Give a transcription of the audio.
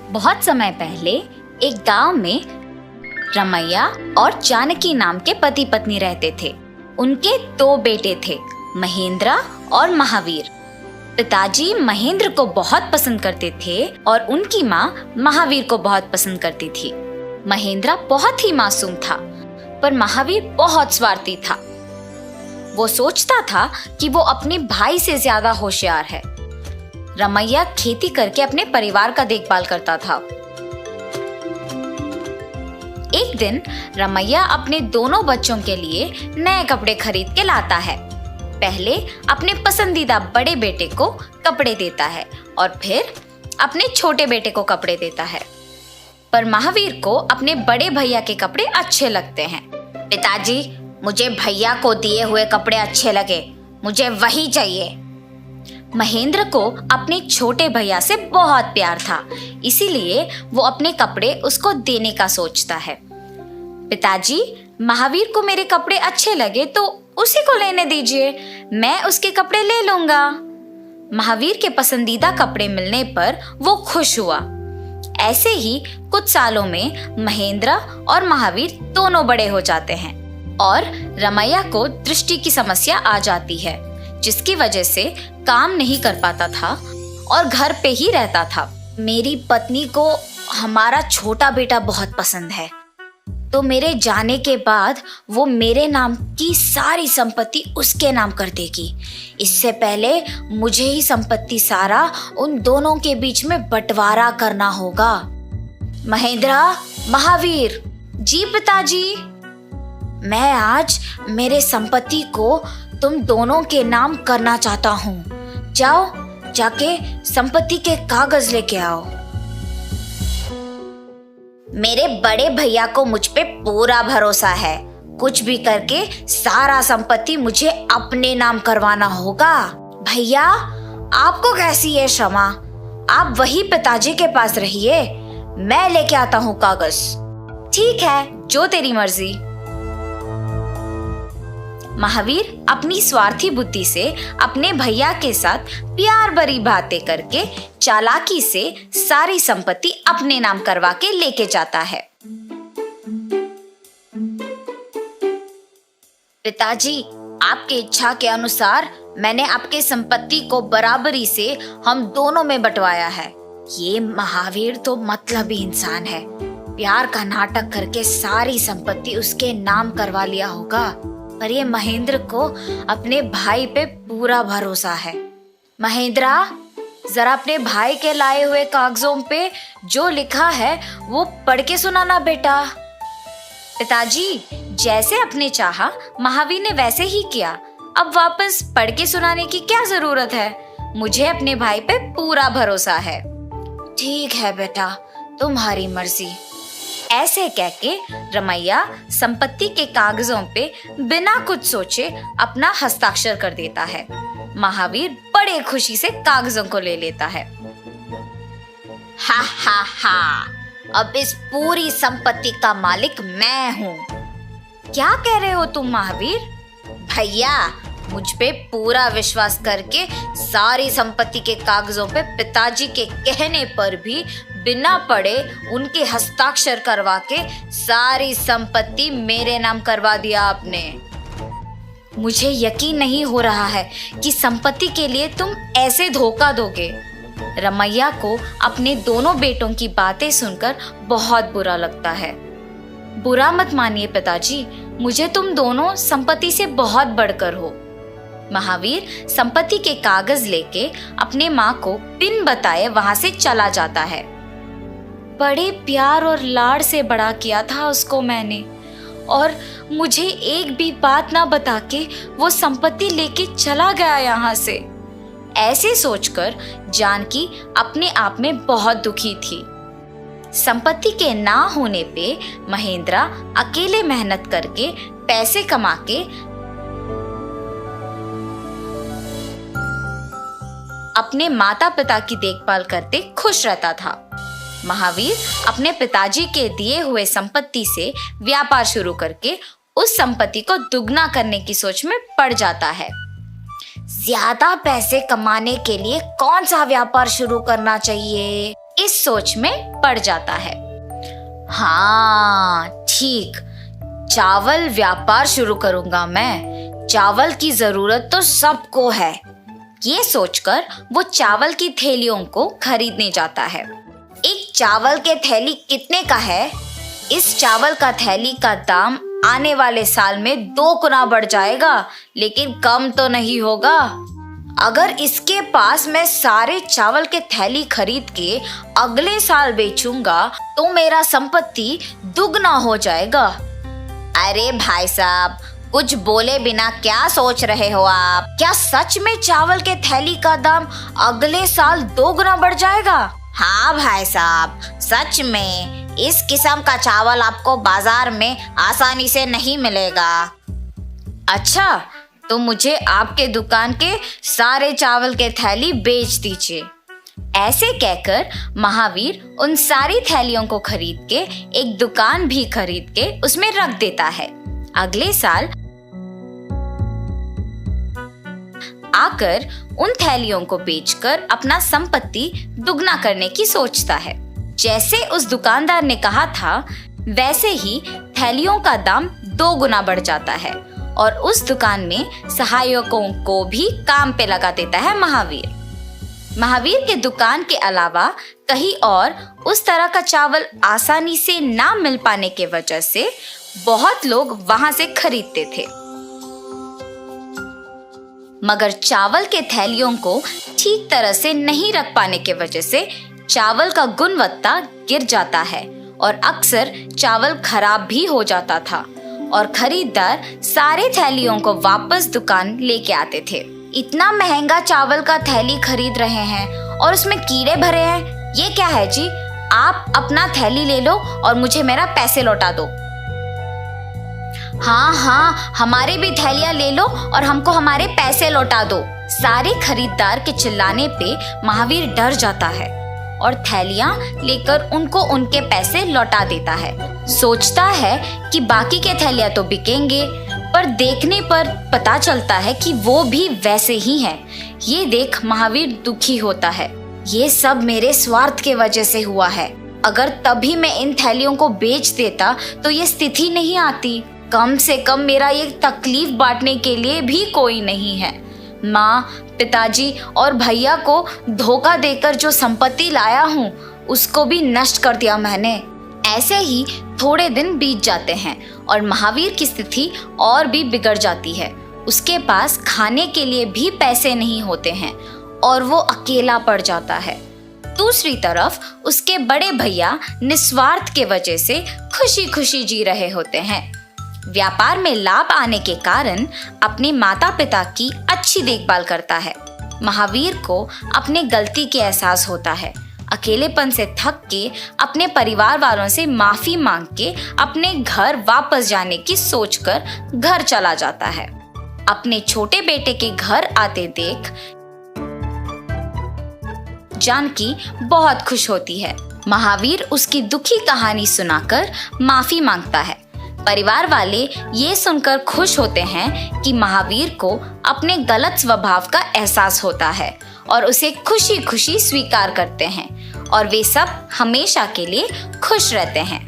बहुत समय पहले एक गांव में रमैया और जानकी नाम के पति पत्नी रहते थे। उनके दो बेटे थे, महेंद्र और महावीर। पिताजी महेंद्र को बहुत पसंद करते थे और उनकी माँ महावीर को बहुत पसंद करती थी। महेंद्र बहुत ही मासूम था, पर महावीर बहुत स्वार्थी था। वो सोचता था कि वो अपने भाई से ज्यादा होशियार है। रमैया खेती करके अपने परिवार का देखभाल करता था। एक दिन रमैया अपने दोनों बच्चों के लिए नए कपड़े खरीद के लाता है। पहले अपने पसंदीदा बड़े बेटे को कपड़े देता है और फिर अपने छोटे बेटे को कपड़े देता है। पर महावीर को अपने बड़े भैया के कपड़े अच्छे लगते हैं। पिताजी, मुझे भैया को दिए हुए कपड़े अच्छे लगे, मुझे वही चाहिए। महेंद्र को अपने छोटे भैया से बहुत प्यार था, इसीलिए वो अपने कपड़े उसको देने का सोचता है। पिताजी, महावीर को मेरे कपड़े अच्छे लगे तो उसी को लेने दीजिए, मैं उसके कपड़े ले लूंगा। महावीर के पसंदीदा कपड़े मिलने पर वो खुश हुआ। ऐसे ही कुछ सालों में महेंद्र और महावीर दोनों बड़े हो जाते हैं और रमैया को दृष्टि की समस्या आ जाती है, जिसकी वजह से काम नहीं कर पाता था और घर पे ही रहता था। मेरी पत्नी को हमारा छोटा बेटा बहुत पसंद है, तो मेरे जाने के बाद वो मेरे नाम की सारी संपत्ति उसके नाम कर देगी। इससे पहले मुझे ही संपत्ति सारा उन दोनों के बीच में बंटवारा करना होगा। महेंद्र, महावीर, जी पिताजी, मैं आज मेरे संपत्ति को तुम दोनों के नाम करना चाहता हूँ। जाओ, जाके संपत्ति के कागज लेके आओ। मेरे बड़े भैया को मुझ पे पूरा भरोसा है। कुछ भी करके सारा संपत्ति मुझे अपने नाम करवाना होगा। भैया, आपको कैसी है क्षमा? आप वही पिताजी के पास रहिए, मैं लेके आता हूँ कागज। ठीक है, जो तेरी मर्जी। महावीर अपनी स्वार्थी बुद्धि से अपने भैया के साथ प्यार भरी बातें करके चालाकी से सारी संपत्ति अपने नाम करवा के लेके जाता है। पिताजी, आपकी इच्छा के अनुसार मैंने आपके संपत्ति को बराबरी से हम दोनों में बंटवाया है। ये महावीर तो मतलबी इंसान है, प्यार का नाटक करके सारी संपत्ति उसके नाम करवा लिया होगा। पर ये महेंद्र को अपने भाई पे पूरा भरोसा है। महेंद्र, जरा अपने भाई के लाए हुए कागजों पे जो लिखा है वो पढ़ के सुनाना बेटा। पिताजी, जैसे आपने चाहा महावीर ने वैसे ही किया। अब वापस पढ़ के सुनाने की क्या जरूरत है? मुझे अपने भाई पे पूरा भरोसा है। ठीक है बेटा, तुम्हारी मर्जी। ऐसे कह के रमैया संपत्ति के कागजों पे बिना कुछ सोचे अपना हस्ताक्षर कर देता है। महावीर बड़े खुशी से कागजों को ले लेता है। हा हा हा, अब इस पूरी संपत्ति का मालिक मैं हूँ। क्या कह रहे हो तुम महावीर? भैया, मुझ पे पूरा विश्वास करके सारी संपत्ति के कागजों पे पिताजी के कहने पर भी बिना पढ़े उनके हस्ताक्षर करवा के सारी संपत्ति मेरे नाम करवा दिया आपने। मुझे यकीन नहीं हो रहा है कि संपत्ति के लिए तुम ऐसे धोखा दोगे। रमैया को अपने दोनों बेटों की बातें सुनकर बहुत बुरा लगता है। बुरा मत मानिए पिताजी, मुझे तुम दोनों संपत्ति से बहुत बढ़कर हो। महावीर संपत्ति के कागज लेके अपने माँ को बिन बताए वहां से चला जाता है। बड़े प्यार और लाड़ से बड़ा किया था उसको मैंने, और मुझे एक भी बात ना बता के वो संपत्ति लेके चला गया यहाँ से। ऐसे सोचकर जानकी अपने आप में बहुत दुखी थी। संपत्ति के ना होने पे महेंद्र अकेले मेहनत करके पैसे कमा के अपने माता पिता की देखभाल करते खुश रहता था। महावीर अपने पिताजी के दिए हुए संपत्ति से व्यापार शुरू करके उस संपत्ति को दुगना करने की सोच में पड़ जाता है। ज्यादा पैसे कमाने के लिए कौन सा व्यापार शुरू करना चाहिए? इस सोच में पड़ जाता है। हाँ ठीक, चावल व्यापार शुरू करूंगा मैं, चावल की जरूरत तो सबको है। ये सोचकर वो चावल की थैलियों को खरीदने जाता है। एक चावल के थैली कितने का है? इस चावल का थैली का दाम आने वाले साल में 2 गुना बढ़ जाएगा, लेकिन कम तो नहीं होगा। अगर इसके पास मैं सारे चावल के थैली खरीद के अगले साल बेचूंगा तो मेरा संपत्ति दुगना हो जाएगा। अरे भाई साहब, कुछ बोले बिना क्या सोच रहे हो आप? क्या सच में चावल के थैली का दाम अगले साल 2 गुना बढ़ जाएगा? हाँ भाई साहब, सच में इस किस्म का चावल आपको बाजार में आसानी से नहीं मिलेगा। अच्छा, तो मुझे आपके दुकान के सारे चावल के थैली बेच दीजिए। ऐसे कहकर महावीर उन सारी थैलियों को खरीद के एक दुकान भी खरीद के उसमें रख देता है। अगले साल आकर उन थैलियों को बेचकर अपना संपत्ति दुगना करने की सोचता है। जैसे उस दुकानदार ने कहा था, वैसे ही थैलियों का दाम 2 गुना बढ़ जाता है और उस दुकान में सहायकों को भी काम पे लगा देता है महावीर। महावीर के दुकान के अलावा कहीं और उस तरह का चावल आसानी से ना मिल पाने के वजह से बहुत लोग वहां से खरीदते थे। मगर चावल के थैलियों को ठीक तरह से नहीं रख पाने के वजह से चावल का गुणवत्ता गिर जाता है और अक्सर चावल खराब भी हो जाता था और खरीदार सारे थैलियों को वापस दुकान लेके आते थे। इतना महंगा चावल का थैली खरीद रहे हैं और उसमें कीड़े भरे हैं, ये क्या है जी? आप अपना थैली ले लो और मुझे मेरा पैसे लौटा दो। हाँ, हमारी भी थैलियां ले लो और हमको हमारे पैसे लौटा दो। सारे खरीदार के चिल्लाने पे महावीर डर जाता है और थैलियां लेकर उनको उनके पैसे लौटा देता है। सोचता है कि बाकी के थैलियां तो बिकेंगे, पर देखने पर पता चलता है कि वो भी वैसे ही हैं। ये देख महावीर दुखी होता है। ये सब मेरे स्वार्थ के वजह से हुआ है। अगर तभी मैं इन थैलियों को बेच देता तो ये स्थिति नहीं आती। कम से कम मेरा ये तकलीफ बांटने के लिए भी कोई नहीं है। माँ, पिताजी और भैया को धोखा देकर जो संपत्ति लाया हूँ उसको भी नष्ट कर दिया मैंने। ऐसे ही थोड़े दिन बीत जाते हैं और महावीर की स्थिति और भी बिगड़ जाती है। उसके पास खाने के लिए भी पैसे नहीं होते हैं और वो अकेला पड़ जाता है। दूसरी तरफ उसके बड़े भैया निस्वार्थ के वजह से खुशी खुशी जी रहे होते हैं। व्यापार में लाभ आने के कारण अपने माता पिता की अच्छी देखभाल करता है। महावीर को अपने गलती के एहसास होता है। अकेलेपन से थक के अपने परिवार वालों से माफी मांग के अपने घर वापस जाने की सोचकर घर चला जाता है। अपने छोटे बेटे के घर आते देख जानकी बहुत खुश होती है। महावीर उसकी दुखी कहानी सुनाकर माफी मांगता है। परिवार वाले ये सुनकर खुश होते हैं कि महावीर को अपने गलत स्वभाव का एहसास होता है और उसे खुशी खुशी स्वीकार करते हैं और वे सब हमेशा के लिए खुश रहते हैं।